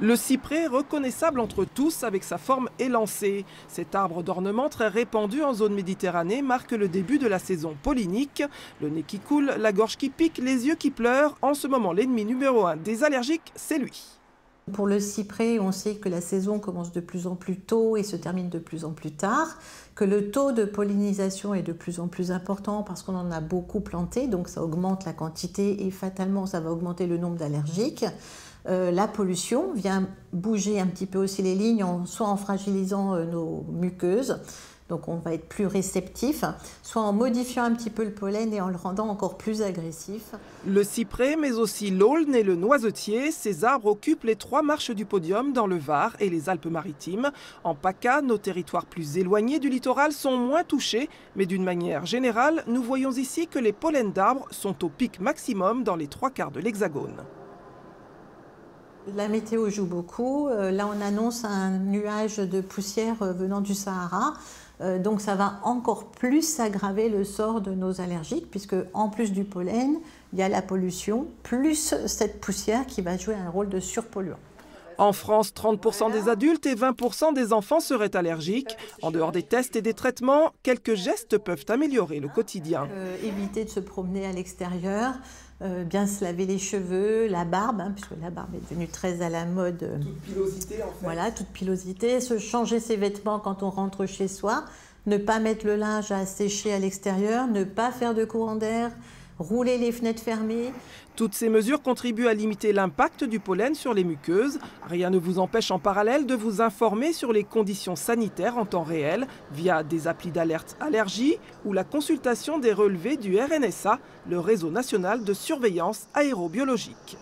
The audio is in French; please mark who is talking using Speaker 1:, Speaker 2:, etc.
Speaker 1: Le cyprès, reconnaissable entre tous avec sa forme élancée. Cet arbre d'ornement très répandu en zone méditerranée marque le début de la saison pollinique. Le nez qui coule, la gorge qui pique, les yeux qui pleurent. En ce moment, l'ennemi numéro 1 des allergiques, c'est lui.
Speaker 2: Pour le cyprès, on sait que la saison commence de plus en plus tôt et se termine de plus en plus tard, que le taux de pollinisation est de plus en plus important parce qu'on en a beaucoup planté, donc ça augmente la quantité et fatalement ça va augmenter le nombre d'allergiques. La pollution vient bouger un petit peu aussi les lignes, soit en fragilisant nos muqueuses, donc on va être plus réceptif, soit en modifiant un petit peu le pollen et en le rendant encore plus agressif.
Speaker 1: Le cyprès, mais aussi l'aulne et le noisetier, ces arbres occupent les 3 marches du podium dans le Var et les Alpes-Maritimes. En PACA, nos territoires plus éloignés du littoral sont moins touchés, mais d'une manière générale, nous voyons ici que les pollens d'arbres sont au pic maximum dans les 3/4 de l'Hexagone.
Speaker 2: La météo joue beaucoup. Là, on annonce un nuage de poussière venant du Sahara. Donc, ça va encore plus aggraver le sort de nos allergiques, puisque en plus du pollen, il y a la pollution, plus cette poussière qui va jouer un rôle de surpolluant.
Speaker 1: En France, 30% des adultes et 20% des enfants seraient allergiques. En dehors des tests et des traitements, quelques gestes peuvent améliorer le quotidien.
Speaker 2: Éviter de se promener à l'extérieur, bien se laver les cheveux, la barbe, puisque la barbe est devenue très à la mode.
Speaker 1: Toute pilosité en fait.
Speaker 2: Voilà, toute pilosité. Se changer ses vêtements quand on rentre chez soi, ne pas mettre le linge à sécher à l'extérieur, ne pas faire de courant d'air, rouler les fenêtres fermées.
Speaker 1: Toutes ces mesures contribuent à limiter l'impact du pollen sur les muqueuses. Rien ne vous empêche en parallèle de vous informer sur les conditions sanitaires en temps réel via des applis d'alerte allergie ou la consultation des relevés du RNSA, le réseau national de surveillance aérobiologique.